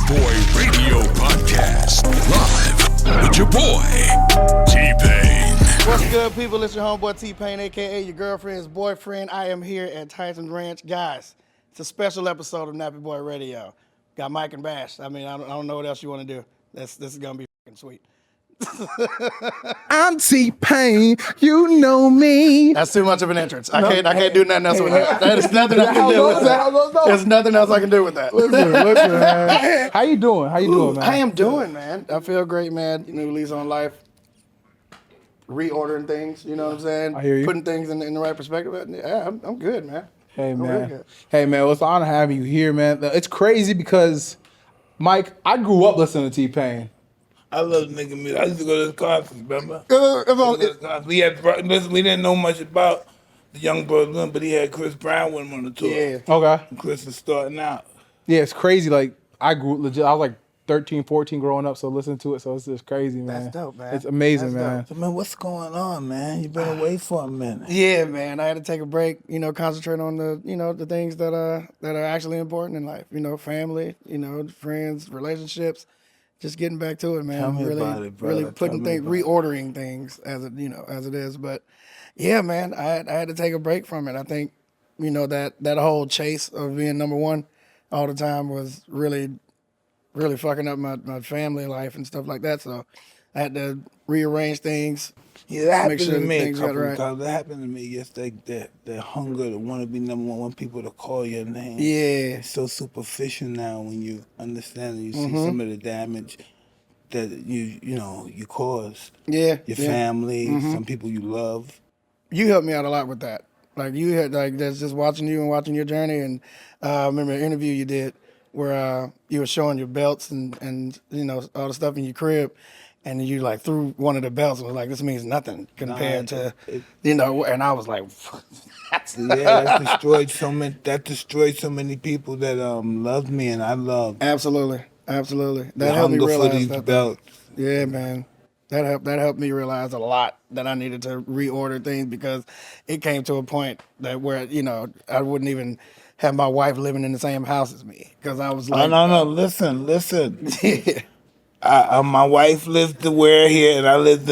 Boy Radio Podcast. Live with your boy, T-Pain. What's good, people? It's your homeboy T-Pain, a.k.a. your girlfriend's boyfriend. I am here at Tyson Ranch. Guys, it's a special episode of Nappy Boy Radio. Got Mike and Bash. I mean, I don't know what else you want to do. This is going to be fucking sweet. I'm T-Pain, you know me. That's too much of an entrance. I can't do nothing else with that. There's nothing I can do with that. There's nothing else I can do with that. Listen, man. How you doing, man? I am doing, man. I feel great, man. New lease on life. Reordering things, you know what I'm saying? I hear you. Putting things in the right perspective. Yeah, I'm good, man. Hey, I'm man. really good. Hey, man, well, it's an honor having you here, man. It's crazy because, Mike, I grew up listening to T-Pain. I love nigga music. I used to go to the concerts, remember? Listen, We didn't know much about the young brother, but he had Chris Brown with him on the tour. yeah. Okay. And Chris was starting out. Yeah, it's crazy. Like, I was like 13, 14 growing up, so listening to it, so it's just crazy, man. That's dope, man. It's amazing, That's man. So, man, what's going on, man? You been away for a minute. Yeah, man. I had to take a break, concentrate on the things that are actually important in life. Family, friends, relationships. Just getting back to it, man. Tell me really, about it, brother. really putting Tell me things, about it. reordering things as it is. But yeah, man, I had to take a break from it. I think, that whole chase of being number one all the time was really, really fucking up my family life and stuff like that. So I had to rearrange things. Yeah, that happened Make sure to me a things got couple right. of times. That happened to me yesterday. That hunger to want to be number one, want people to call your name. Yeah. It's so superficial now when you understand and you see some of the damage that you caused. Yeah. Your yeah. family, some people you love. You helped me out a lot with that. Like you had that's just watching you and watching your journey. And I remember an interview you did where you were showing your belts and all the stuff in your crib. And you like threw one of the belts and was like, this means nothing compared to, and I was like, That destroyed so many people that loved me and I loved. Absolutely. That The helped me hunger for realize these that. belts. Yeah, man. That helped me realize a lot that I needed to reorder things because it came to a point that where, I wouldn't even have my wife living in the same house as me because I was like, No, listen. yeah. My wife lived here, and I lived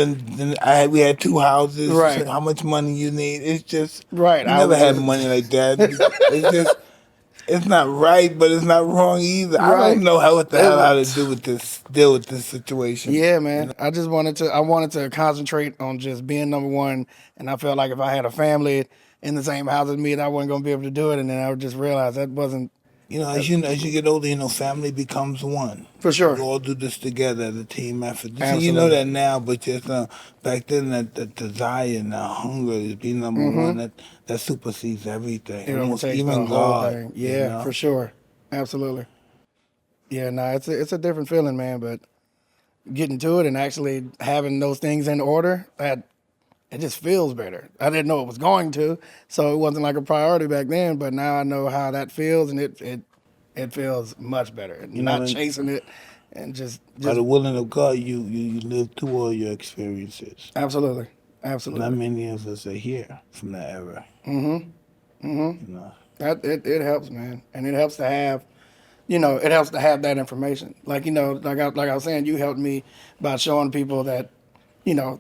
we had two houses. Right. So how much money you need? It's just Right. I never had money like that. It's just it's not right, but it's not wrong either. I Right. don't know how to deal with this situation. Yeah, man. I wanted to concentrate on just being number one, and I felt like if I had a family in the same house as me, that I wasn't gonna be able to do it, and then I would just realize that wasn't As you get older, family becomes one. for sure. We all do this together as a team effort. Absolutely. You know that now, but just back then, that desire and that hunger to be number one, that supersedes everything. It Almost overtakes even the whole God. thing. Yeah, for sure. Absolutely. Yeah, it's a different feeling, man. But getting to it and actually having those things in order, it just feels better. I didn't know it was going to, so it wasn't like a priority back then. But now I know how that feels, and it feels much better. Not chasing it, and just By the willing of God, you live through all your experiences. absolutely. Not many of us are here from that era. That it helps, man, and it helps to have, it helps to have that information. Like like I was saying, you helped me by showing people that,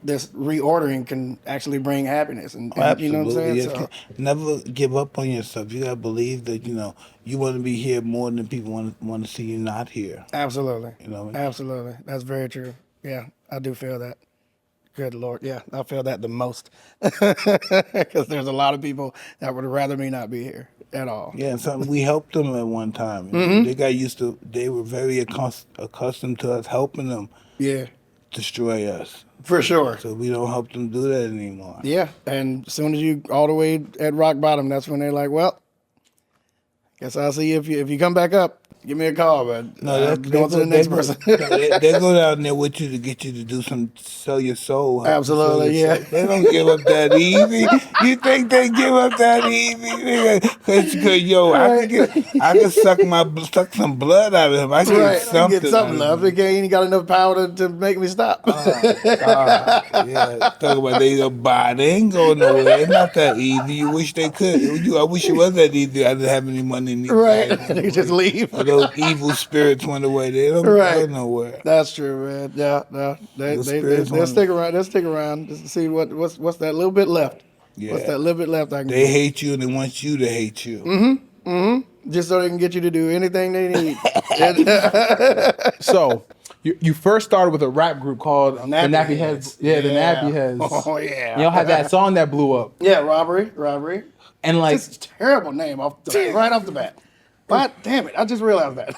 this reordering can actually bring happiness, and you know what I'm saying. Yes. So, Never give up on yourself. You gotta believe that you want to be here more than people want to see you not here. absolutely, You know what I mean? absolutely, that's very true. Yeah, I do feel that. Good Lord, yeah, I feel that the most because there's a lot of people that would rather me not be here at all. Yeah, and something we helped them at one time. They got used to. They were very accustomed to us helping them Yeah, destroy us. for sure. So we don't help them do that anymore. Yeah, and as soon as you all the way at rock bottom, that's when they're like, well, guess I'll see you if you come back up. Give me a call, but going to the next person. They go down there with you to get you to do sell your soul. Absolutely, Sell your yeah. soul. They don't give up that easy. You think they give up that easy? Cause yo, I could suck some blood out of him. I could Right, get something. get something out of left. him. He ain't got enough power to make me stop. Yeah, talk about they don't buy. They ain't going nowhere. It's not that easy. You wish they could. I wish it was that easy. I didn't have any money. Right, they just leave. Although those evil spirits went away. They don't go nowhere. That's true, man. Yeah, no, they'll stick around. They'll stick around just to see what's that little bit left. Yeah. What's that little bit left? They hate you and they want you to hate you. Just so they can get you to do anything they need. So, you first started with a rap group called the Nappy Heads. Yeah, the Nappy Heads. Oh, yeah. Y'all had that song that blew up. Yeah, Robbery. And like... It's a terrible name right off the bat. But damn it, I just realized that.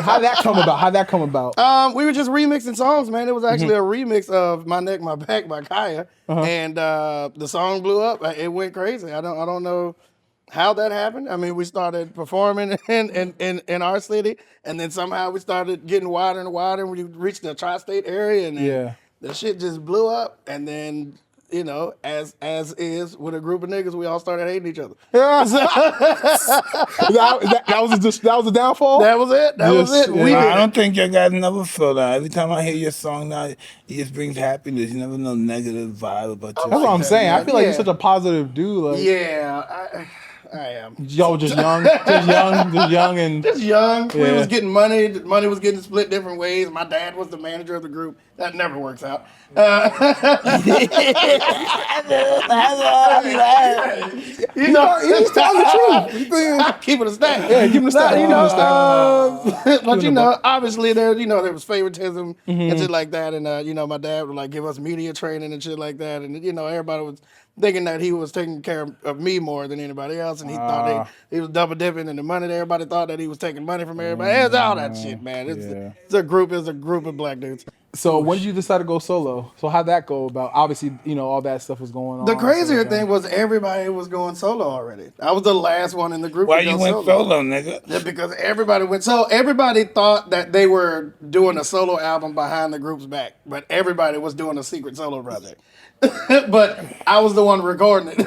How'd that come about? We were just remixing songs, man. It was actually a remix of "My Neck, My Back" by Kaya, and the song blew up. It went crazy. I don't know how that happened. I mean, we started performing in our city, and then somehow we started getting wider and wider. And we reached the tri-state area, and then the shit just blew up. And then, you know, as is with a group of niggas, we all started hating each other. that was the downfall? That was it. That was it. I don't think you guys never feel that. Every time I hear your song now, it just brings happiness. You never know negative vibe about your That's what I'm saying. I feel like you're such a positive dude. Like, I am. Y'all just young. Just young. We was getting money. The money was getting split different ways. My dad was the manager of the group. That never works out. You know, he's telling the truth. Keeping a stack. Yeah, keeping a stack. You know, but you know, obviously there was favoritism and shit like that. And you know, my dad would like give us media training and shit like that. And you know, everybody was thinking that he was taking care of me more than anybody else, and he thought he was double dipping in the money. Everybody thought that he was taking money from everybody. It's all that shit, man. It's a group of black dudes. So when did you decide to go solo? So how'd that go about? Obviously, you know, all that stuff was going on. The crazier thing was everybody was going solo already. I was the last one in the group. Why you went solo, nigga? Yeah, because everybody went. So everybody thought that they were doing a solo album behind the group's back, but everybody was doing a secret solo project. But I was the one recording it.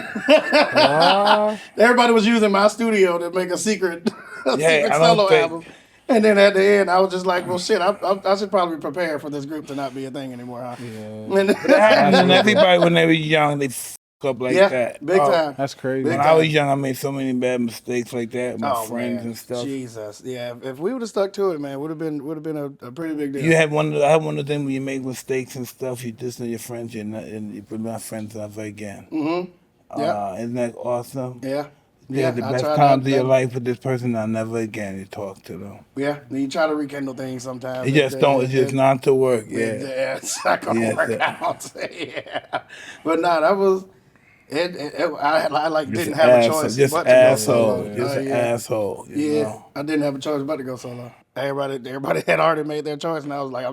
Everybody was using my studio to make a secret solo album. And then at the end, I was just like, well, shit, I should probably prepare for this group to not be a thing anymore, huh? Yeah. And everybody, when they were young, they f*** up like that. Big time. That's crazy. When I was young, I made so many bad mistakes like that with my friends and stuff. Jesus. Yeah. If we would have stuck to it, man, would have been a pretty big deal. I had one of them when you make mistakes and stuff, you just know your friends, and you put my friends never again. Mm-hmm. Isn't that awesome? Yeah. They had the best times of your life with this person. I'll never again you talk to them. Yeah, you try to rekindle things sometimes. It just don't. It's just not to work. Yeah, it's not gonna work out. Yeah, but no, that was. I didn't have a choice. Just but asshole. To go solo. Just an asshole. You know? I didn't have a choice but to go solo. Everybody had already made their choice, and I was like, I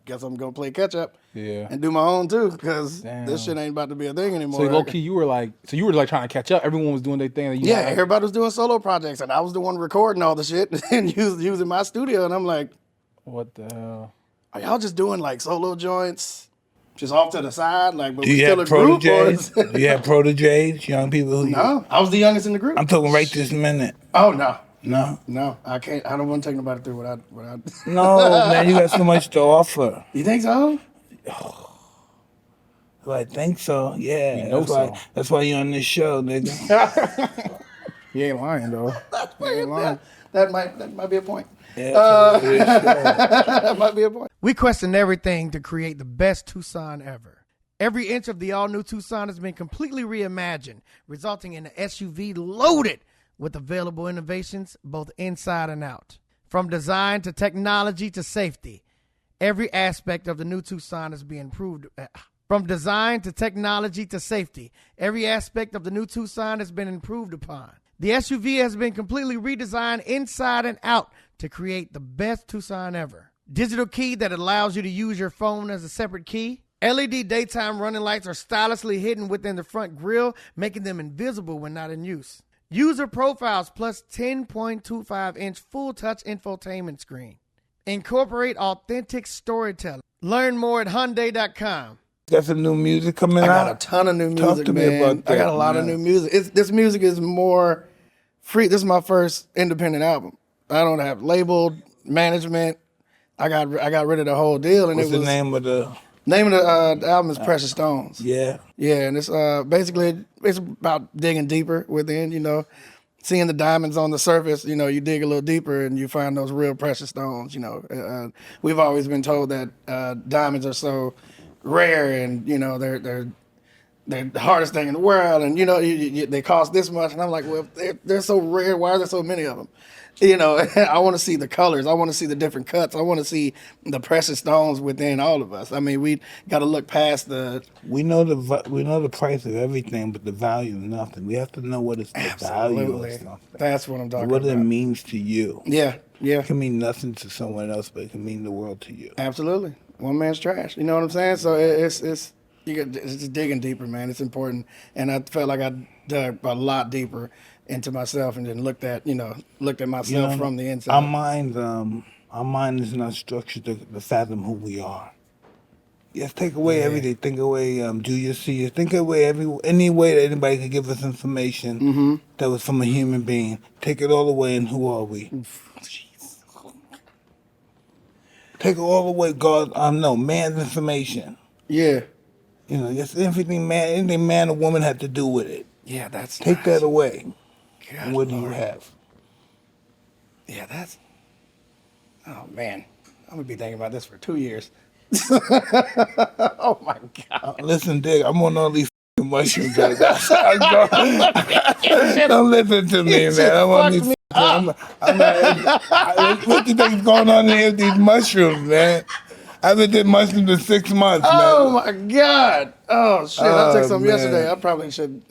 guess I'm gonna play catch up. Yeah. And do my own too, because this shit ain't about to be a thing anymore. So low key, you were like trying to catch up. Everyone was doing their thing. Everybody was doing solo projects, and I was the one recording all the shit and using my studio. And I'm like, what the hell? Are y'all just doing like solo joints? Just off to the side, like, but we still a group. Do you have proteges, young people? No, I was the youngest in the group. I'm talking right this minute. Oh no, no, I can't. I don't want to take nobody through without. No, man, you got so much to offer. You think so? Well, I think so. Yeah, that's why you're on this show, nigga. You ain't lying though. That might be a point. Yeah, that might be a point. We question everything to create the best Tucson ever. Every inch of the all-new Tucson has been completely reimagined, resulting in an SUV loaded with available innovations both inside and out. From design to technology to safety, every aspect of the new Tucson is being improved. From design to technology to safety, every aspect of the new Tucson has been improved upon. The SUV has been completely redesigned inside and out to create the best Tucson ever. Digital key that allows you to use your phone as a separate key. LED daytime running lights are stylishly hidden within the front grille, making them invisible when not in use. User profiles plus 10.25-inch full-touch infotainment screen. Incorporate authentic storytelling. Learn more at Hyundai.com. Got some new music coming out? I got a ton of new music, man. I got a lot of new music. This music is more free. This is my first independent album. I don't have label management. I got rid of the whole deal. And What's the name of the album is Precious Stones. Yeah. Yeah, and it's basically it's about digging deeper within, you know. seeing the diamonds on the surface, you know, you dig a little deeper and you find those real precious stones. You know, we've always been told that diamonds are so rare, and you know they're the hardest thing in the world, and you know they cost this much. And I'm like, well, they're so rare. Why are there so many of them? You know, I want to see the colors. I want to see the different cuts. I want to see the precious stones within all of us. I mean, we got to look past the. We know the price of everything, but the value of nothing. We have to know what is the value of something. That's what I'm talking about. What it means to you. Yeah. It can mean nothing to someone else, but it can mean the world to you. Absolutely. One man's trash. You know what I'm saying? So it's just digging deeper, man. It's important, and I felt like I dug a lot deeper into myself, and then looked at myself from the inside. Our mind is not structured to fathom who we are. Yes, take away everything. Think away do you see you. Think away any way that anybody could give us information that was from a human being. Take it all away, and who are we? Take it all away, God. Man's information. Yeah. You know, just anything man or woman had to do with it. Yeah, that's Take that away. God, what do you have? Yeah, oh man, I'm gonna be thinking about this for 2 years. Oh my God! Listen, Dick, I'm on all these mushrooms right now. Don't listen to me, man. I'm on these. What do you think is going on here with these mushrooms, man? I haven't did mushrooms in 6 months, man. Oh my God! Oh shit! I took some yesterday. I probably should.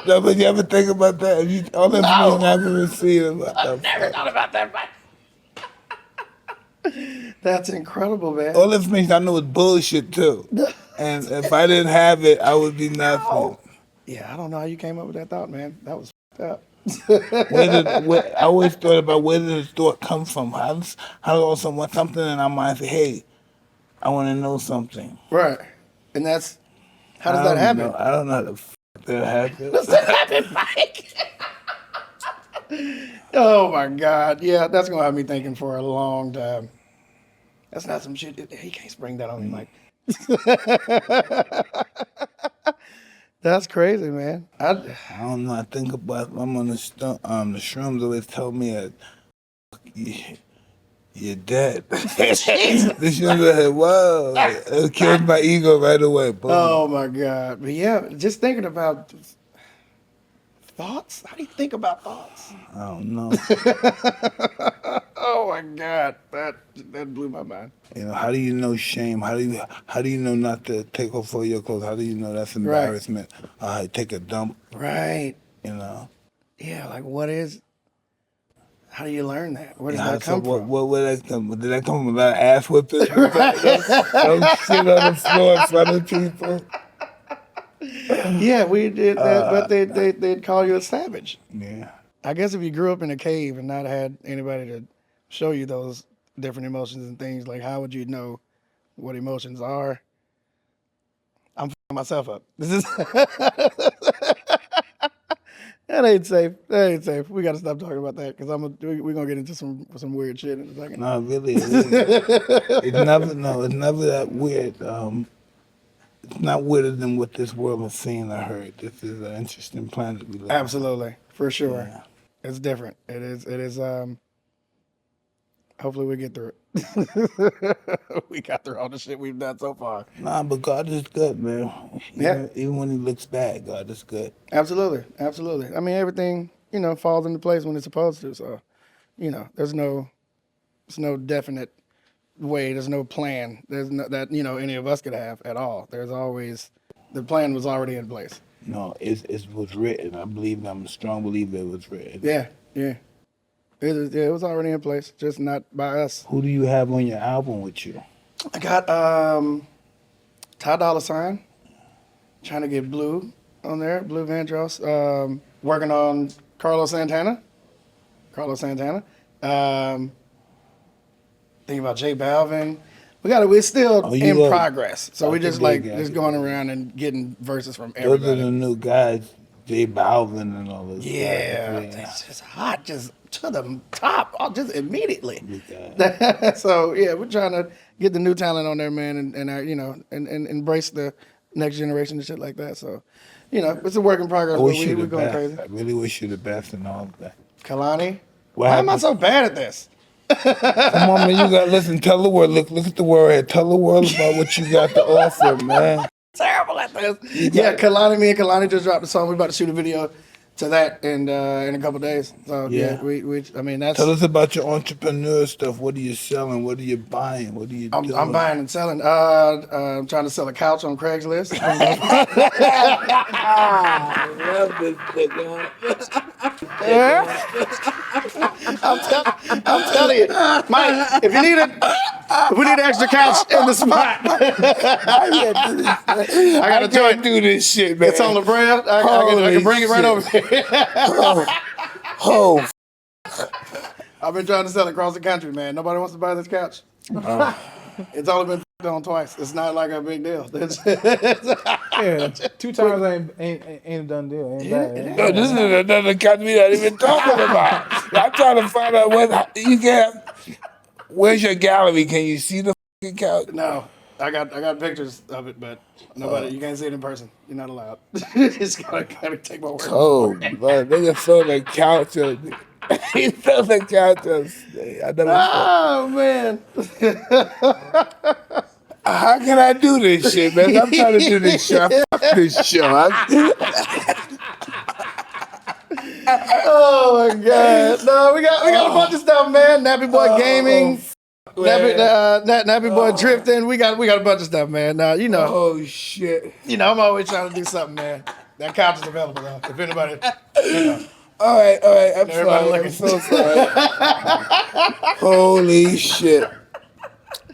No, but you ever think about that? All the information I've ever seen about that. I've never thought about that. That's incredible, man. All the information I know is bullshit too. And if I didn't have it, I would be nothing. Yeah, I don't know how you came up with that thought, man. That was up. I always thought about where did this thought come from? How does something in our mind say, hey, I want to know something. Right. And that's, how does that happen? I don't know how the that happened. Does that happen, Mike? Oh my God. Yeah, that's going to have me thinking for a long time. That's not some shit. He can't spring that on me, Mike. That's crazy, man. I don't know. I think about I'm on the shrooms always tell me that you're dead. The shrooms are whoa. It killed my ego right away. Boom. Oh my God. But yeah, just thinking about thoughts. How do you think about thoughts? I don't know. Oh my God. That blew my mind. You know, how do you know shame? How do you know not to take off all your clothes? How do you know that's embarrassment? Right. Take a dump. Right. You know. Yeah, like how do you learn that? Where does that come from? Where that come? Did that come from a lot of ass whipping? Don't shit on the floor in front of people. Yeah, we did that, but they'd call you a savage. Yeah. I guess if you grew up in a cave and not had anybody to show you those different emotions and things, like how would you know what emotions are? I'm f***ing myself up. This is that ain't safe. We got to stop talking about that because we're gonna get into some weird shit in a second. No, really, it's never that weird. It's not weirder than what this world has seen or heard. This is an interesting planet we live on. Absolutely, for sure. Yeah. It's different. It is. Hopefully we get through it. We got through all the shit we've done so far. Nah, but God is good, man. Yeah. Even when he looks bad, God is good. Absolutely. I mean, everything, falls into place when it's supposed to. So, there's no definite way. There's no plan. There's no, that, any of us could have at all. There's always, the plan was already in place. No, it was written. I'm a strong believer it was written. Yeah. It was already in place, just not by us. Who do you have on your album with you? I got Ty Dolla $ign, trying to get Blue on there, Blue Vandross. Working on Carlos Santana. Thinking about J Balvin. We're still in progress. So we just going around and getting verses from everybody. Those are the new guys, J Balvin and all this. Yeah, it's just hot, just to the top, just immediately. So yeah, we're trying to get the new talent on there, man, and embrace the next generation and shit like that. So, it's a work in progress. I But wish you we're the going best. crazy. I really wish you the best and all of that. Kalani, What why am I happened? so bad at this? Come on, man, you got listen. Tell the world. Look at the world here. Tell the world about what you got to offer, man. Terrible at this. Yeah, Kalani, me and Kalani just dropped a song. We're about to shoot a video to that in a couple days. So Yeah. that's. Tell us about your entrepreneur stuff. What are you selling? What are you buying? What are you doing? I'm buying and selling. I'm trying to sell a couch on Craigslist. I love this nigga. I'm telling you, Mike. If we need an extra couch in the spot, I gotta do this shit, man. It's on the brand. I can bring it right over here. Oh, I've been trying to sell it across the country, man. Nobody wants to buy this couch. It's only been on twice. It's not like a big deal. Yeah, 2 times ain't a done deal. Ain't bad. no, this is another couch we not even talking about. I'm trying to find out what you can. Where's your gallery? Can you see the fucking couch? No, I got pictures of it, but nobody. You can't see it in person. You're not allowed. Just gotta take my word. Oh, but they just sold the couch. He sold the couch. I never. Oh man. How can I do this shit, man? I'm trying to do this show. Fuck this show. Oh my God! No, we got a bunch of stuff, man. Nappy Boy Gaming, Nappy Boy Drifting. We got a bunch of stuff, man. Oh shit. I'm always trying to do something, man. That couch is available though. If anybody, All right. I'm Everybody sorry. looking. I'm so sorry. Holy shit.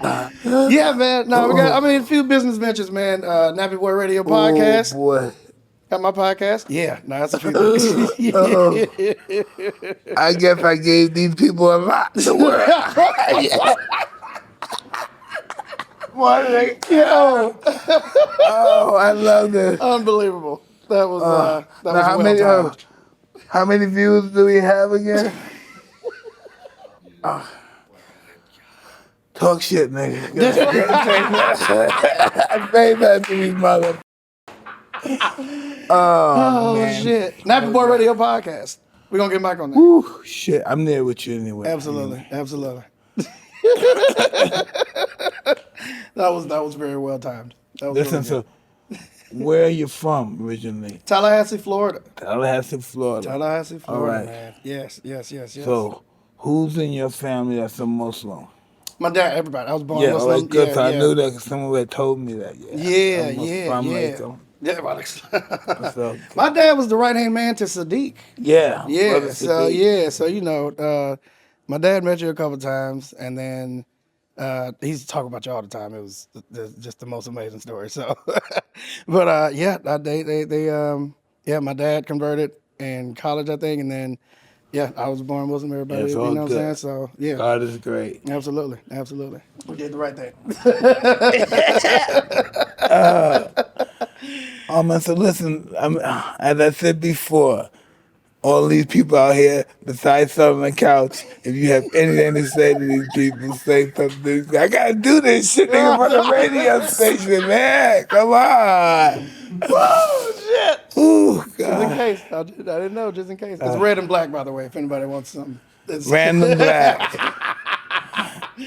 yeah, man. No, we got. A few business ventures, man. Nappy Boy Radio Podcast. Oh boy. Got my podcast. Yeah, no, that's a few. I guess I gave these people a lot to work. Oh, I love this. Unbelievable. That was Now, well-timed. how many views do we have again? Talk shit, nigga. Say that to me, mother. Oh shit! Nappy Boy Radio Podcast. We're gonna get back on that. Whew, shit, I'm there with you anyway. Absolutely. That was very well timed. Listen, so where are you from originally? Tallahassee, Florida. Tallahassee, Florida. All right. Man. Yes. So, who's in your family that's a Muslim? My dad, everybody. I was born Yeah, Muslim. all right, good. So I yeah. knew that because someone had told me that. Yeah. Yeah, So, my dad was the right-hand man to Sadiq. yeah. Yeah, Brother so Sadiq. my dad met you a couple times, and then he used to talk about you all the time. It was just the most amazing story. So, but my dad converted in college, I think, and then I was born Muslim. Everybody, It's you all know what I'm saying? good. So yeah, God is great. absolutely, we did the right thing. So listen, as I said before, all these people out here, besides selling the couch, if you have anything to say to these people, say something. I gotta do this shit, nigga, for the radio station, man. Come on. Oh shit! Ooh, Just in God. case, I didn't know. Just in case, it's red and black, by the way. If anybody wants something, Random black.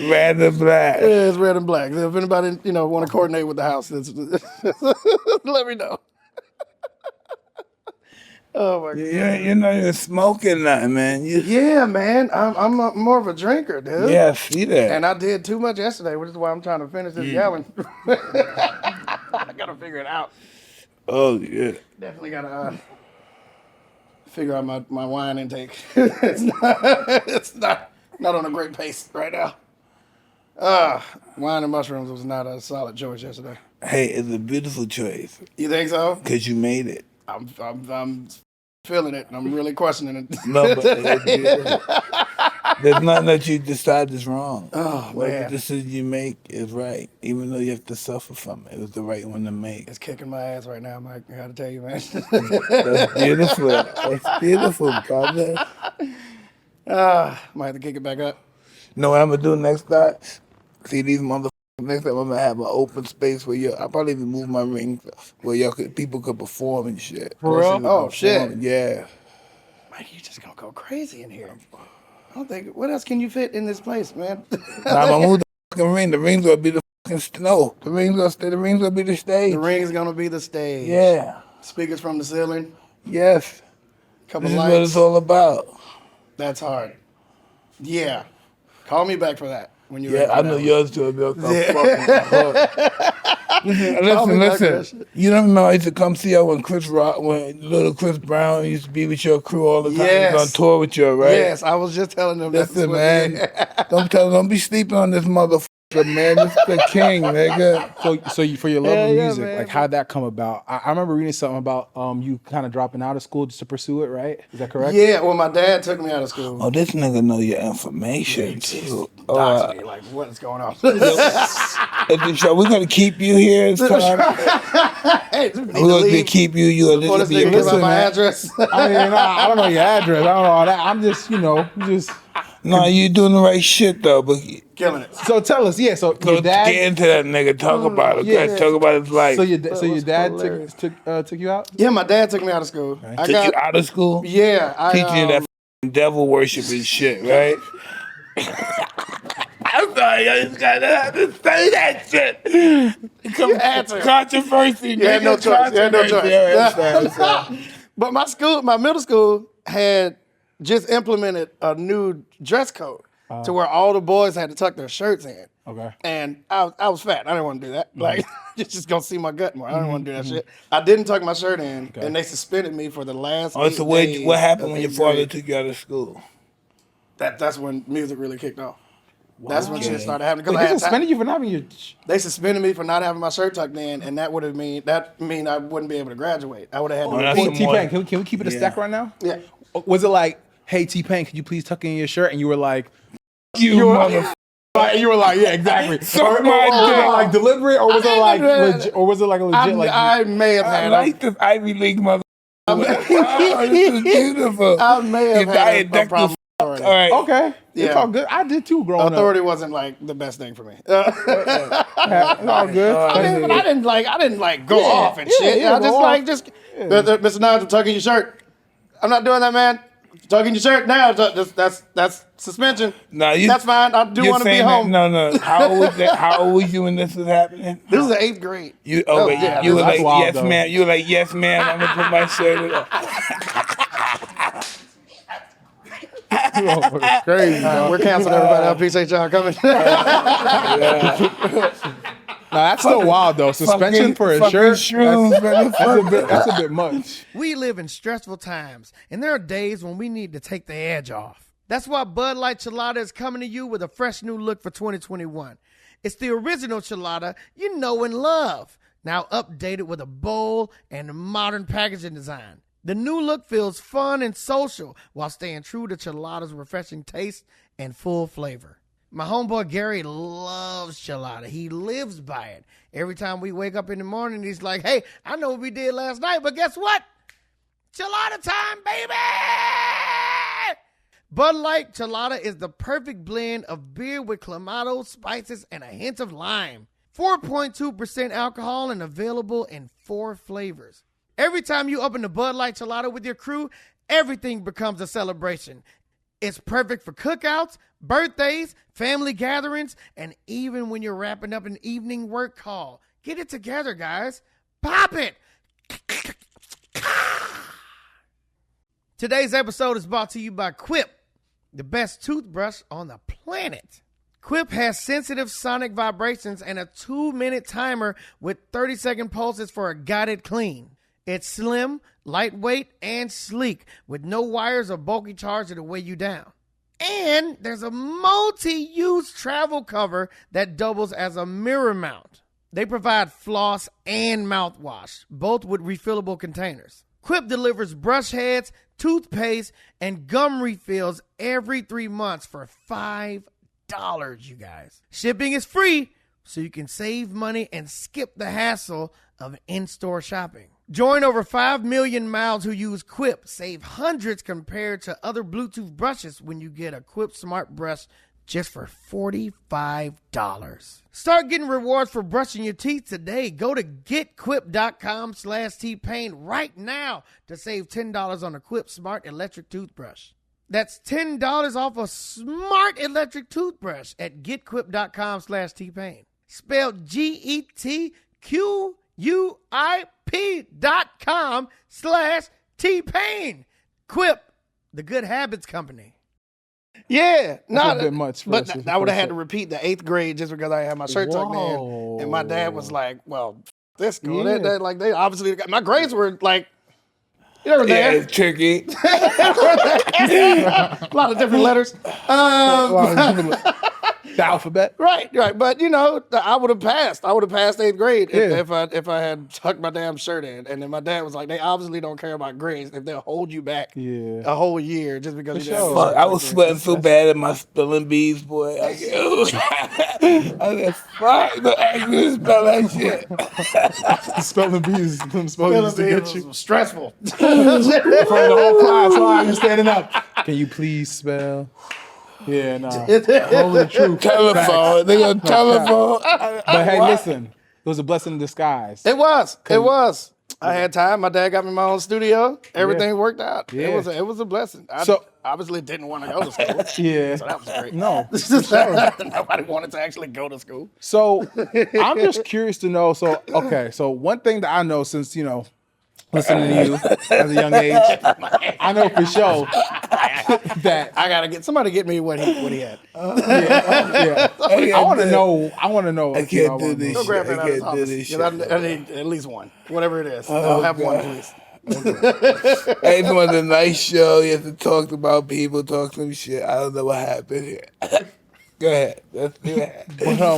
Random black. Yeah, it's red and black. If anybody, want to coordinate with the house, let me know. Oh my God. You're not even smoking nothing, man. Yeah, man. I'm more of a drinker, dude. Yeah, I see that. And I did too much yesterday, which is why I'm trying to finish this gallon. I gotta figure it out. Oh, yeah. Definitely gotta figure out my wine intake. it's not on a great pace right now. Wine and mushrooms was not a solid choice yesterday. Hey, it's a beautiful choice You think so? because you made it. I'm feeling it, and I'm really questioning it. No, but it's beautiful. There's nothing that you decide is wrong. Oh, Whatever man. decision you make is right, even though you have to suffer from it. It was the right one to make. It's kicking my ass right now, Mike. I gotta tell you, man. That's beautiful. That's beautiful, brother. Might have to kick it back up. Know what I'm gonna do next time? See these motherfuckers Next time I'm gonna have an open space where I'll probably even move my ring where people could perform and shit. For real? Oh, shit. Yeah. Man, you just gonna go crazy in here. I don't think. What else can you fit in this place, man? Nah, I'm gonna move the fucking ring. The ring's gonna be the fucking snow. The ring's gonna be the stage. The ring's gonna be the stage. Yeah. Speakers from the ceiling. Yes. Couple This is lights. what it's all about. That's hard. Yeah. Call me back for that when you're Yeah, I know yours too. Listen. You don't know I used to come see you when little Chris Brown used to be with your crew all the time. Yes. He was on tour with you, right? Yes, I was just telling them Listen, man. Don't be sleeping on this motherfucker, man. This is the king, nigga. So for your love of music, man. like how'd that come about? I remember reading something about you kind of dropping out of school just to pursue it, right? Is that correct? Yeah, well, my dad took me out of school. Oh, this nigga know your information too. Doxed me, like, what is going on? We're gonna keep you here. It's time. Hey, We're gonna keep you. You before this nigga gives out my address. I mean, I don't know your address. I don't know all that. I'm just, No, you doing the right shit though. But Killing it. So tell us, yeah. So your dad get into that nigga. Talk about it. yeah. Talk about his life. So your dad took you out? Yeah, my dad took me out of school. Took you out of school. Yeah, Teaching you that devil worshiping shit, right? I'm sorry, I just gotta have to say that shit. You had to. Controversy. You had no choice. You had no choice. Yeah, But my middle school had just implemented a new dress code to where all the boys had to tuck their shirts in. Okay. And I was fat. I didn't want to do that. Like, you're just going to see my gut more. I didn't want to do that shit. I didn't tuck my shirt in, and they suspended me for the last 8 so days what happened of when your eighth father grade. took you out of school? That's when music really kicked off. That's when shit started happening. Wait, Because they suspended you for not having your... They suspended me for not having my shirt tucked in, and that would mean I wouldn't be able to graduate. I would have had that's to some T-Pain, more. can we keep it a stack right now? Yeah. Was it like, hey, T-Pain, could you please tuck in your shirt? And you were like... You motherfucker. You were like, yeah, exactly. Suck or my was it dick. like deliberate, or was it like legit, or was it like a legit I may have I had like this Ivy League motherfucker. Oh, this is beautiful. I may have had a problem. All right. Okay, it's Yeah. all good. I did too growing Authority up. wasn't like the best thing for me. It's all good. I didn't like go off and shit. yeah, I go off. Mr. Nigel, tucking your shirt. I'm not doing that, man. Tucking your shirt now. That's suspension. No, That's fine. I do want to be home. No. How old was that? How old was you when this was happening? This is the 8th grade. You Oh, wait, yeah, you were that's like, wild, yes, though. ma'am. You were like, yes, ma'am. I'm gonna put my shirt on. It's crazy. We're canceling everybody. I appreciate y'all coming. Nah, that's still wild though. Suspension for a Fucking shirt. shrooms, man. That's a bit much. We live in stressful times, and there are days when we need to take the edge off. That's why Budlight Chelada is coming to you with a fresh new look for 2021. It's the original Chelada you know and love, now updated with a bold and modern packaging design. The new look feels fun and social while staying true to Chelada's refreshing taste and full flavor. My homeboy Gary loves Chelada. He lives by it. Every time we wake up in the morning, he's like, hey, I know what we did last night, but guess what? Chelada time, baby! Bud Light Chelada is the perfect blend of beer with clamato, spices, and a hint of lime. 4.2% alcohol and available in 4 flavors. Every time you open the Bud Light Chelada with your crew, everything becomes a celebration. It's perfect for cookouts, birthdays, family gatherings, and even when you're wrapping up an evening work call. Get it together, guys. Pop it! Today's episode is brought to you by Quip, the best toothbrush on the planet. Quip has sensitive sonic vibrations and a 2-minute timer with 30-second pulses for a guided clean. It's slim, lightweight, and sleek with no wires or bulky charger to weigh you down. And there's a multi-use travel cover that doubles as a mirror mount. They provide floss and mouthwash, both with refillable containers. Quip delivers brush heads, toothpaste, and gum refills every 3 months for $5, you guys. Shipping is free, so you can save money and skip the hassle of in-store shopping. Join over 5 million mouths who use Quip. Save hundreds compared to other Bluetooth brushes when you get a Quip Smart Brush just for $45. Start getting rewards for brushing your teeth today. Go to getquip.com/T-Pain right now to save $10 on a Quip Smart Electric Toothbrush. That's $10 off a smart electric toothbrush at getquip.com/T-Pain. Spelled GETQUIP.com/T-Pain. Quip, the good habits company. Yeah, That's a bit much. But I would have had to repeat the 8th grade just because I had my shirt tucked in, and my dad was like, "Well, this school, Yeah. they obviously my grades were like, you know, there. it's tricky. A lot of different letters. The alphabet. Right. But I would have passed. I would have passed 8th grade if I had tucked my damn shirt in. And then my dad was like, they obviously don't care about grades if they'll hold you back a whole year just because you didn't. Fuck, I was sweating so bad at my spelling bees, boy. I said, fuck, don't ask me to spell that shit. Spelling bees. Them spelling bees to get you. Was stressful. In front of the whole class while you're standing up. Can you please spell? Yeah, nah. Hold the truth. Telephone. They got telephone. But hey, listen. It was a blessing in disguise. It was. I had time. My dad got me my own studio. Everything worked out. Yeah. It was a blessing. I obviously didn't want to go to school. Yeah. So that was great. No. Nobody wanted to actually go to school. So I'm just curious to know. So one thing that I know since, listening to you as a young age, I know for sure that I gotta get somebody get me what he had. I want to know. I can't do this Go shit. grab that I out of his can't do this office. shit. I need at least one, whatever it is. I'll have one at least. Hey, it was a nice show. You have to talk about people, talk some shit. I don't know what happened here. Go ahead. Let's do that.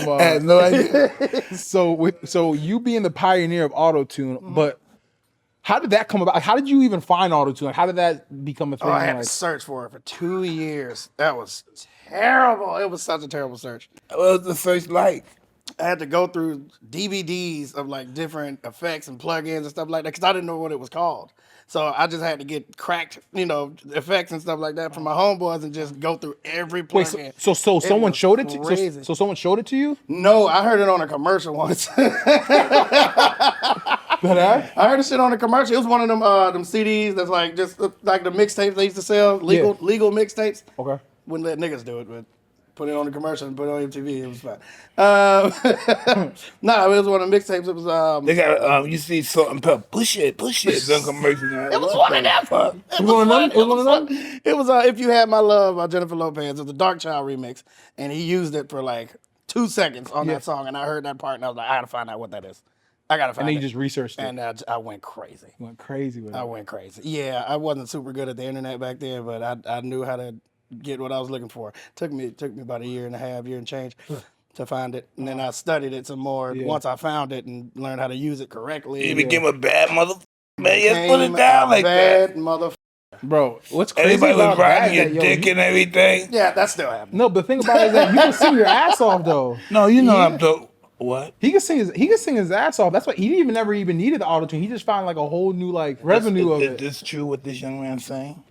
I had no idea. So you being the pioneer of auto-tune, but how did that come about? How did you even find auto-tune? How did that become a thing? I had to search for it for 2 years. That was terrible. It was such a terrible search. What was the search like? I had to go through DVDs of like different effects and plugins and stuff like that because I didn't know what it was called. So I just had to get cracked, effects and stuff like that from my homeboys and just go through every plugin. Wait, so someone showed it to you? So someone showed it to you? No, I heard it on a commercial once. I heard the shit on a commercial. It was one of them CDs that's like just like the mixtapes they used to sell, legal mixtapes. Okay. Wouldn't let niggas do it, but put it on the commercial and put it on MTV. It was fine. No, it was one of the mixtapes. It was They got you see Salt and Pepper. Push it. Some commercial. It was one of them. It was If You Had My Love by Jennifer Lopez. It was a Dark Child remix, and he used it for like 2 seconds on that song, and I heard that part, and I was like, I gotta find out what that is. I gotta find it. And then you just researched it. And I went crazy. Went crazy with it. I went crazy. Yeah, I wasn't super good at the internet back then, but I knew how to get what I was looking for. Took me about a year and a half, year and change to find it. And then I studied it some more once I found it and learned how to use it correctly. You became a bad motherfucker. Man, you put it down like that. Bad motherfucker. Bro, what's crazy Everybody about was riding that? your dick and everything. Yeah, that still happens. No, but the thing about it is that you can sing your ass off though. No, you know I'm dope. What? He can sing his ass off. That's why he never even needed the auto-tune. He just found like a whole new revenue of it. Is this true what this young man's saying?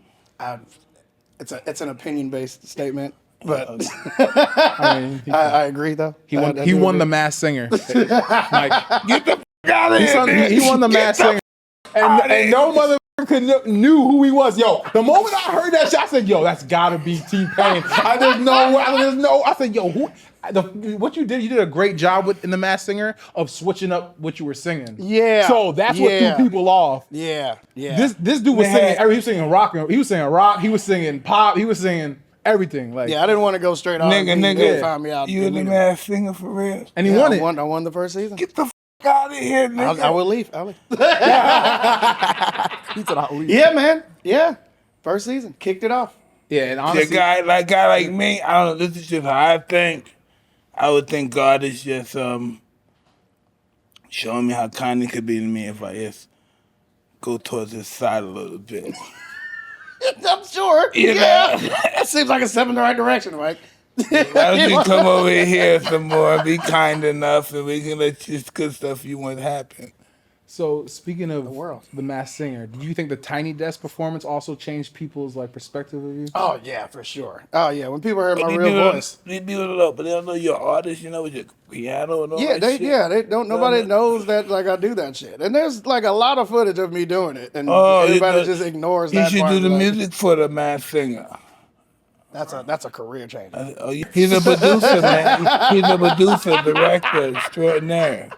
It's an opinion-based statement, but I mean, I agree though. He won the Masked Singer. Like, Get the f*** out of here. he won the Masked Singer, and no motherfucker knew who he was. Yo, the moment I heard that shit, I said, "Yo, that's gotta be T-Pain." I said, "Yo, who?" What you did a great job in the Masked Singer of switching up what you were singing. Yeah. So that's what threw people off. Yeah. This dude was singing. He was singing rock. He was singing rock. He was singing pop. He was singing everything. Like, I didn't want to go straight on. Nigga, find me out. You in the Masked Singer for real? And he won it. I won the first season. Get the f*** out of here, nigga. I will leave. I'll leave. He said, "I'll leave." Yeah, man. Yeah. First season. Kicked it off. Yeah, and honestly, A guy like me, I don't know, this is just how I think. I would think God is just showing me how kind he could be to me if I just go towards his side a little bit. I'm sure. You know? That seems like a step in the right direction, Mike. Why don't you come over here some more, be kind enough, and we can let this good stuff you want happen. So speaking of world. the Masked Singer, do you think the Tiny Desk performance also changed people's like perspective of you? Oh yeah, for sure. Oh yeah, when people heard my They real do it- voice. They do it a lot, but they don't know you're an artist, you know, with your piano and all Yeah, that shit. they don't. Nobody knows that like I do that shit. And there's like a lot of footage of me doing it, and everybody just ignores He that. should part do the like, music for the Masked Singer. That's a career changer. He's a producer, man. He's a producer, director, extraordinaire.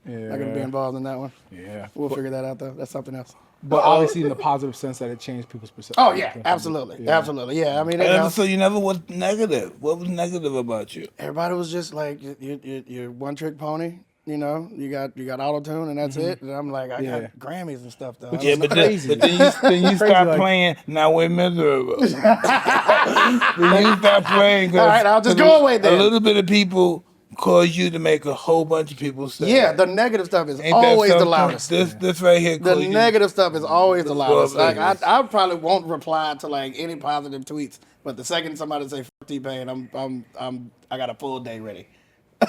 Yeah. Not gonna be involved in that one. Yeah. We'll figure that out though. That's something else. But obviously in the positive sense that it changed people's perception. Oh yeah, absolutely, absolutely. Yeah, I mean, So you never was negative. What was negative about you? everybody was just like, you're one trick pony. You know, you got auto tune and that's it. And I'm like, I got Grammys and stuff though. Yeah, but then you start playing. Now we're miserable. Then you start playing. All right, I'll just go away then. A little bit of people cause you to make a whole bunch of people say. Yeah, the negative stuff is Ain't that always the something? loudest. This right here. The cause negative stuff is always the loudest. Well, Like I probably won't reply to like any positive tweets, but the second somebody say "fuck T-Pain," I got a full day ready.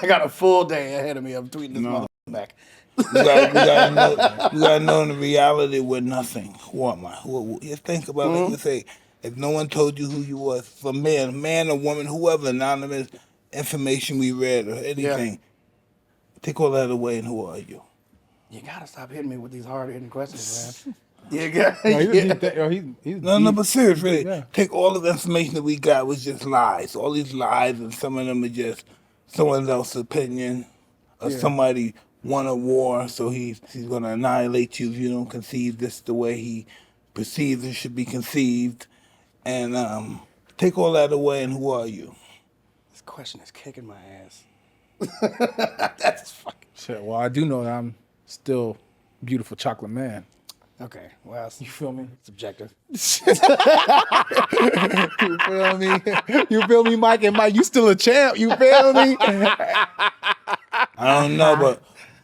I got a full day ahead of me. I'm tweeting this motherfucker back. You gotta know in reality we're nothing. Who am I? Who you think about it. You say, if no one told you who you was, for man or woman, whoever, anonymous information we read or anything, take all that away and who are you? You gotta stop hitting me with these hard-hitting questions, man. You got. He's No, but seriously, really, Yeah. take all of the information that we got was just lies. All these lies, and some of them are just someone else's opinion, or somebody won a war, so he's gonna annihilate you if you don't conceive this the way he perceives it should be conceived. And take all that away, and who are you? This question is kicking my ass. That's fucking. shit. Well, I do know that I'm still beautiful chocolate man. Okay, well, You feel me? subjective. You feel me? You feel me, Mike? And Mike, you still a champ. You feel me? I don't know, but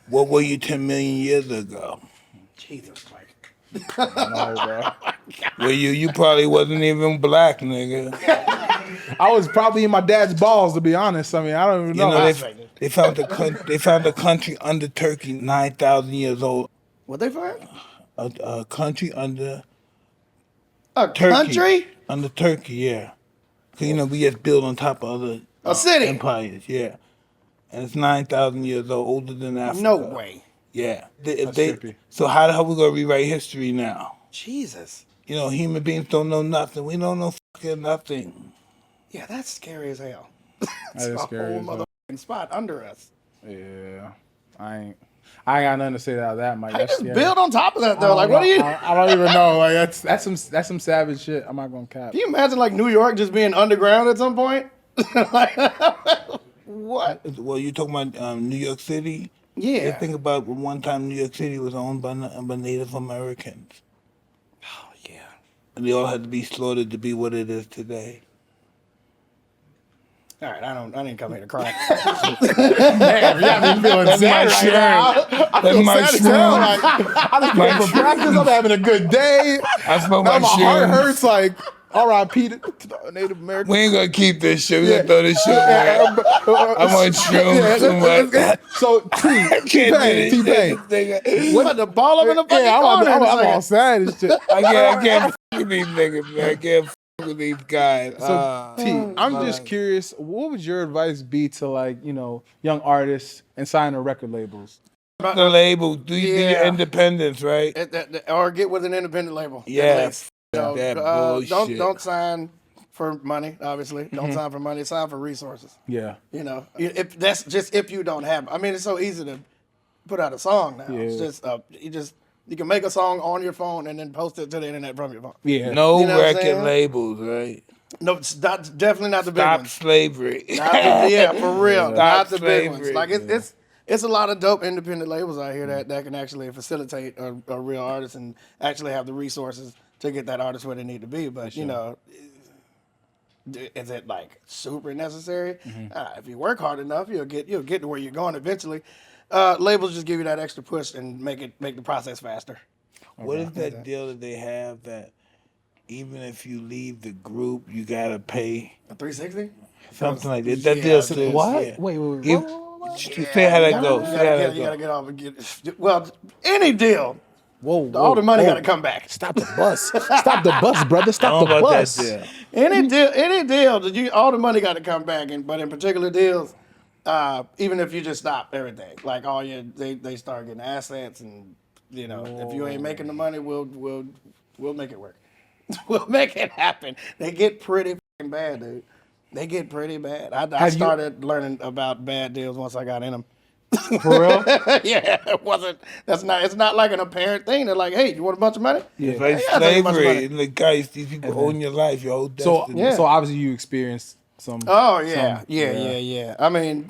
what were you 10 million years ago? Jesus, Mike. No, bro. Well, you probably wasn't even black, nigga. I was probably in my dad's balls, to be honest. I mean, I don't even You know. know, they found the country under Turkey 9,000 years old. What they find? A country under A Turkey. country? Under Turkey, yeah. 'Cause, you know, we just built on top of other A city? empires, yeah. And it's 9,000 years old, older than Africa. No way. Yeah. That's trippy. So how we gonna rewrite history now? Jesus. You know, human beings don't know nothing. We don't know fucking nothing. Yeah, that's scary as hell. That It's is a scary whole as hell. motherfucking spot under us. Yeah. I ain't got nothing to say about that, Mike. How you That's- just build on top of that though? I Like, don't what are you? know. I don't even know. Like that's some savage shit. I'm not gonna cap. Can you imagine like New York just being underground at some point? Like, what? Well, you talking about New York City? Yeah. Just think about one time New York City was owned by Native Americans. Oh yeah. And they all had to be slaughtered to be what it is today. All right, I didn't come here to cry. Damn, you got me feeling sad right now. I That's feel my sad as hell. shroom. Like, I just came from practice. I'm having a good day. I smoke Now my my heart shoes. hurts. Like, R.I.P. to the Native Americans. We ain't gonna keep this shit. We gonna throw this shit away. I'm on shrooms too much. So, T-Pain. What the ball up in the fucking Yeah, corner? I'm in a all second. sad and shit. I can't f with these niggas, man. I can't f with these guys. So, T, I'm just curious, what would your advice be to, like, you know, young artists and signing record labels? The label, do your Yeah. independence, right? Or get with an independent label. Yes. You know, That bullshit. don't sign for money. Obviously, don't sign for money. Sign for resources. Yeah. You know, if that's just if you don't have. I mean, it's so easy to put out a song now. It's just you can make a song on your phone and then post it to the internet from your phone. Yeah. No You know what I'm record saying? labels, right? No, it's not, definitely not the big Stop ones. slavery. Yeah, for real. Not the big ones. slavery. Like it's a lot of dope independent labels out here that can actually facilitate a real artist and actually have the resources to get that artist where they need to be. But you know, is it like super necessary? If you work hard enough, you'll get to where you're going eventually. Labels just give you that extra push and make the process faster. What is that deal that they have that even if you leave the group, you gotta pay A 360? something like that? Yeah, That deal it says is. What? yeah. Wait. If- Say how that goes. You gotta get off and get. Well, any deal. Whoa, All the money got to come back. Stop the bus. Stop the bus, brother. Stop the bus. Any deal, all the money got to come back. But in particular deals, even if you just stop everything, like they start getting assets, and if you ain't making the money, we'll make it work. We'll make it happen. They get pretty fucking bad, dude. They get pretty bad. I started learning about bad deals once I got in them. For real? Yeah, it's not like an apparent thing. They're like, hey, you want a bunch of money? Yeah, like slavery. And the guys, these people own your life, your whole destiny. So obviously you experienced some. Oh yeah. I mean,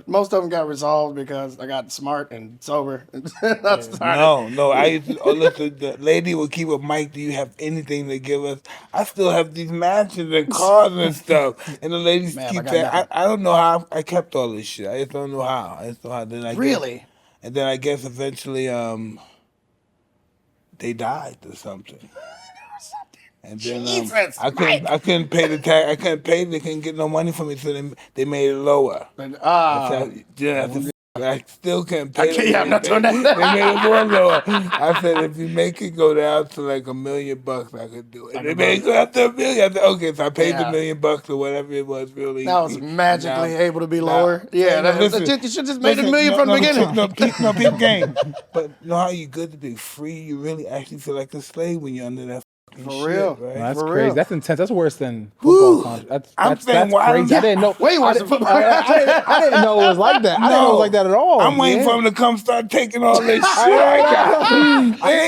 most of them got resolved because I got smart and sober. No. I used to, listen, the lady would keep a mic. Do you have anything to give us? I still have these mansions and cars and stuff. And the ladies keep saying, I don't know how I kept all this shit. I just don't know how. Then really? And then I guess eventually they died or something. And then I couldn't pay the tax. I couldn't pay. They couldn't get no money from me, so they made it lower. I still can't pay. I'm not doing that. They made it more lower. I said, if you make it go down to like $1 million, I could do it. They made it go up to $1 million. I said, okay, so I paid the $1 million or whatever it was. Really, that was magically able to be lower. You should just made $1 million from the beginning. No, people game. But you know how you good to be free? You really actually feel like a slave when you're under that. For real, right? No, that's For crazy. real. That's intense. That's worse than football contract. That's crazy. I didn't know. Way worse than football. I didn't know it was like that. I didn't know it was like that at all. I'm waiting for him to come start taking all this shit I got.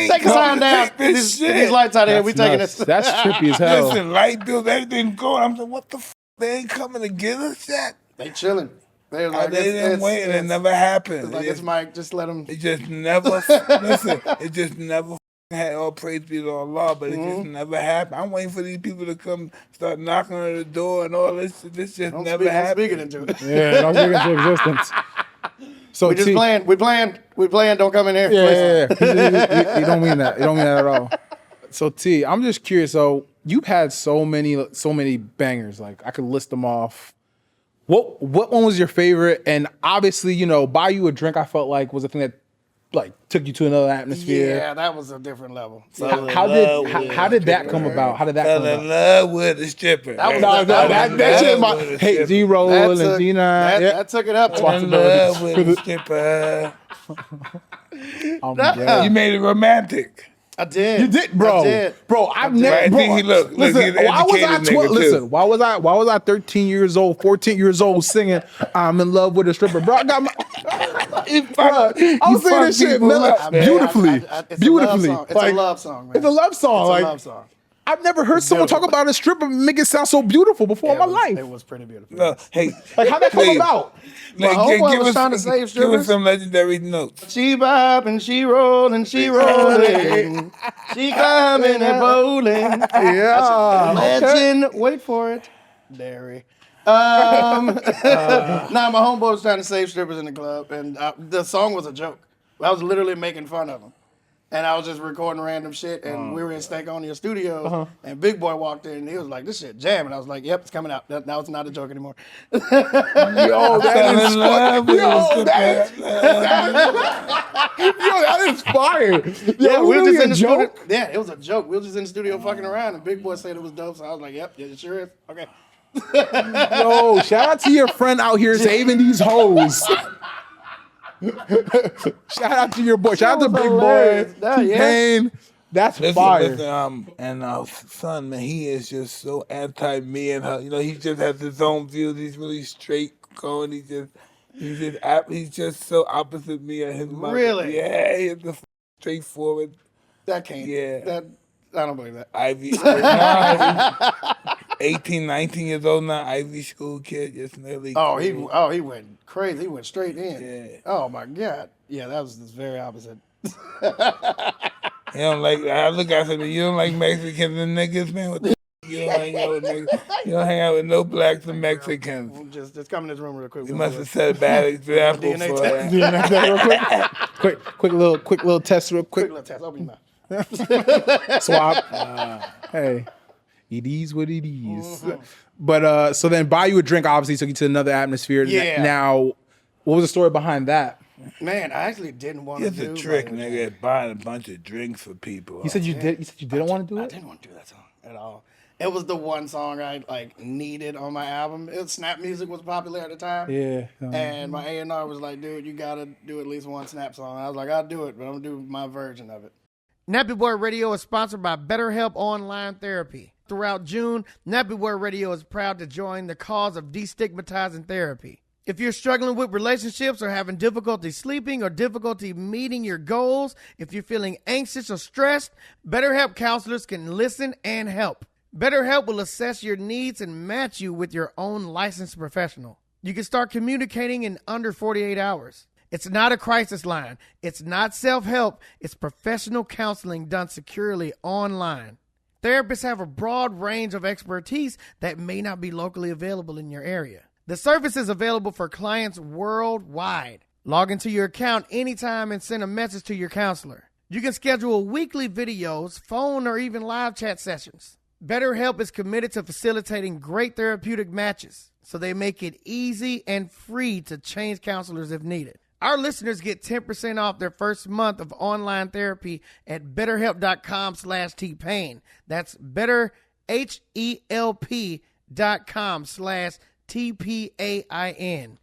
Take a sign down. These lights out here. We taking this. That's trippy as hell. Listen, light bills, everything's going. I'm like, what the f? They ain't coming to get us yet. They chilling. They didn't wait, and it never happened. It's like it's Mike. Just let them. It just never. Listen, it just never. Had all praise be to Allah, but it just never happened. I'm waiting for these people to come start knocking on the door and all this. This just never happened. Speaking into it. Yeah, don't speak into existence. So we just playing. We playing. Don't come in here. Yeah. You don't mean that. You don't mean that at all. So T, I'm just curious. So you've had so many bangers. Like I could list them off. What one was your favorite? And obviously, Buy You a Drink, I felt like was a thing that took you to another atmosphere. Yeah, that was a different level. So how did that come about? How did that come about? Fell in love with the stripper. That shit. Hey, D-Roll and G9. That took it up. Fell in love with the stripper. You made it romantic. I did. You did, bro. I did. Bro, I've never. I think he look. Listen, why was I 13 years old, 14 years old singing "I'm in love with a stripper"? Bro, I got my. I was singing this shit beautifully. It's a love song, man. It's a love song. It's a love song. I've never heard someone talk about a stripper make it sound so beautiful before in my life. It was pretty beautiful. No, hey, how'd that come about? My homeboy was trying to save strippers. Give us some legendary notes. She bob and she roll and she rolling. She climbing and bowling. Yeah. Legend. Wait for it. Derry. Nah, my homeboy was trying to save strippers in the club, and the song was a joke. I was literally making fun of him. And I was just recording random shit, and we were in Stankonia Studios, and Big Boy walked in, and he was like, this shit jamming. I was like, yep, it's coming out. Now it's not a joke anymore. Yo, that is fire. Yeah, we were just in the studio. Yeah, it was a joke. We were just in the studio fucking around, and Big Boy said it was dope, so I was like, yep, it sure is. Okay. Yo, shout out to your friend out here saving these hoes. Shout out to your boy. Shout out to Big Boy. T-Pain. That's fire. Listen, and our son, man, he is just so anti me and her. He just has his own views. He's really straight going. He's just so opposite me and his mother. Really? Yeah, he's the straightforward. That can't. Yeah. I don't believe that. 18, 19 years old now, Ivy School kid, just nearly. He went crazy. He went straight in. Yeah. Oh my God. Yeah, that was just very opposite. You don't like. I look at him. You don't like Mexicans and niggas, man. What the you don't hang out with niggas. You don't hang out with no blacks and Mexicans. Just come in this room real quick. You must have set a bad example for that. DNA test real quick. Quick little test real quick. Quick little test. Open your mouth. Swap. Hey. It is what it is. But so then Buy You a Drink obviously took you to another atmosphere. Yeah. Now, What was the story behind that? Man, I actually didn't want to do. It's a trick, nigga. Buying a bunch of drinks for people. You said you did. You said you didn't want to do it. I didn't want to do that song at all. It was the one song I needed on my album. Snap music was popular at the time. Yeah. And my A&R was like, dude, you gotta do at least one Snap song. I was like, I'll do it, but I'm gonna do my version of it. Nappy Boy Radio is sponsored by BetterHelp Online Therapy. Throughout June, Nappy Boy Radio is proud to join the cause of destigmatizing therapy. If you're struggling with relationships or having difficulty sleeping or difficulty meeting your goals, if you're feeling anxious or stressed, BetterHelp counselors can listen and help. BetterHelp will assess your needs and match you with your own licensed professional. You can start communicating in under 48 hours. It's not a crisis line. It's not self-help. It's professional counseling done securely online. Therapists have a broad range of expertise that may not be locally available in your area. The service is available for clients worldwide. Log into your account anytime and send a message to your counselor. You can schedule weekly videos, phone, or even live chat sessions. BetterHelp is committed to facilitating great therapeutic matches, so they make it easy and free to change counselors if needed. Our listeners get 10% off their first month of online therapy at betterhelp.com/tpain. That's betterhelp.com/TPAIN.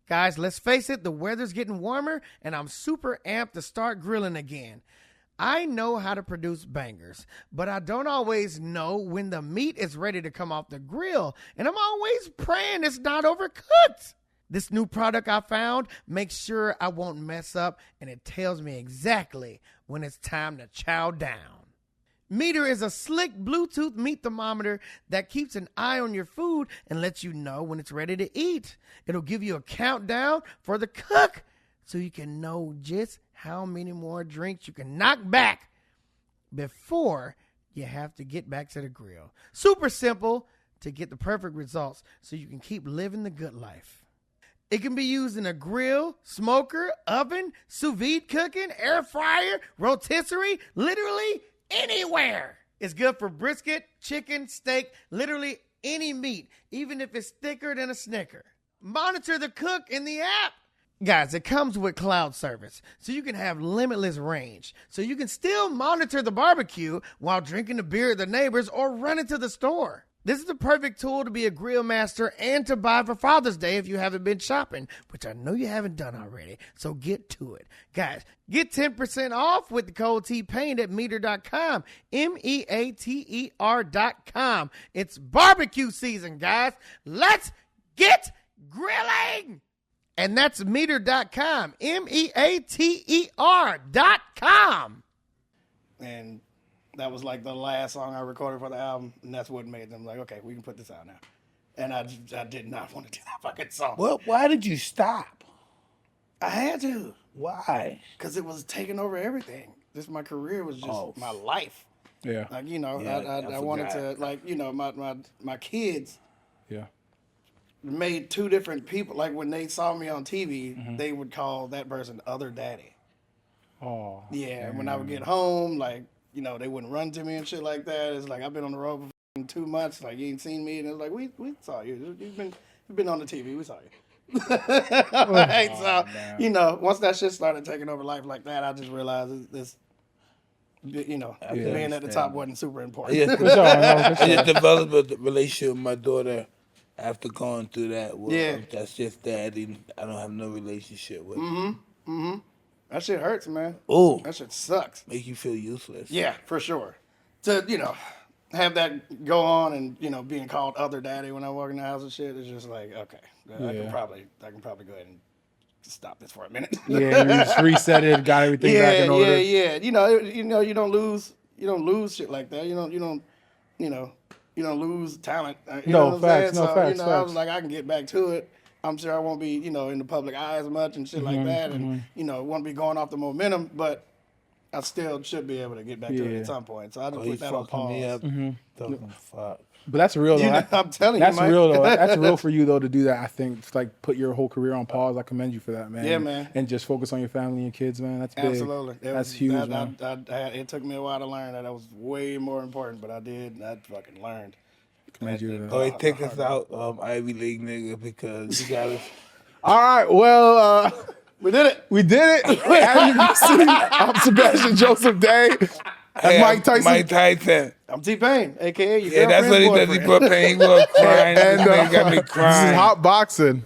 Guys, let's face it, the weather's getting warmer, and I'm super amped to start grilling again. I know how to produce bangers, but I don't always know when the meat is ready to come off the grill, and I'm always praying it's not overcooked. This new product I found makes sure I won't mess up, and it tells me exactly when it's time to chow down. Meter is a slick Bluetooth meat thermometer that keeps an eye on your food and lets you know when it's ready to eat. It'll give you a countdown for the cook so you can know just how many more drinks you can knock back before you have to get back to the grill. Super simple to get the perfect results so you can keep living the good life. It can be used in a grill, smoker, oven, sous vide cooking, air fryer, rotisserie, literally anywhere. It's good for brisket, chicken, steak, literally any meat, even if it's thicker than a Snicker. Monitor the cook in the app. Guys, it comes with cloud service, so you can have limitless range. So you can still monitor the barbecue while drinking the beer of the neighbors or running to the store. This is the perfect tool to be a grill master and to buy for Father's Day if you haven't been shopping, which I know you haven't done already, so get to it. Guys, get 10% off with the code TPAIN at meter.com, MEATER.com. It's barbecue season, guys. Let's get grilling! And that's meter.com, MEATER.com. And that was like the last song I recorded for the album, and that's what made them like, okay, we can put this out now. And I did not want to do that fucking song. Well, why did you stop? I had to. Why? Because it was taking over everything. My career was just my life. Yeah. Like, you know, Yeah, I wanted to, like, you know, my kids Yeah. made two different people. Like, when they saw me on TV, they would call that person Other Daddy. Oh. Yeah, when I would get home, like, you know, they wouldn't run to me and shit like that. It's like, I've been on the road for 2 months. Like, you ain't seen me. And it's like, we saw you. You've been on the TV. We saw you. Right, so, you know, once that shit started taking over life like that, I just realized this, you know, being at the top wasn't super important. I just developed a relationship with my daughter after going through that. Well, that's just daddy. I don't have no relationship with her. That shit hurts, man. Oh, That shit sucks. make you feel useless. Yeah, for sure. To, you know, have that go on and, you know, being called Other Daddy when I walk in the house and shit, it's just like, okay, I can probably go ahead and stop this for a minute. Yeah, you just reset it, got everything back in order. Yeah. You know, you don't lose shit like that. You don't lose talent. You know what I'm saying? Facts. You know, I was like, I can get back to it. I'm sure I won't be, you know, in the public eye as much and shit like that, and you know, won't be going off the momentum, but I still should be able to get back to it at some point. So I just put that on pause. Fuck. But that's real, though. You know, I'm telling you, that's Mike. real, though. That's real for you, though, to do that. I think it's like put your whole career on pause. I commend you for that, man. Yeah, man. And just focus on your family and kids, man. That's big. Absolutely. That's huge, man. It took me a while to learn that was way more important, but I did. I fucking learned. Commend you. Oh, they take us out, Ivy League nigga, because you got us. All right. Well, We did it. we did it. As you can see, I'm Sebastian Joseph Day. That's Mike Tyson. Mike Tyson. I'm T-Pain, a.k.a. your Yeah, that's what he does. He girlfriend's put pain. He was crying. And This nigga got me this is crying. hot boxing.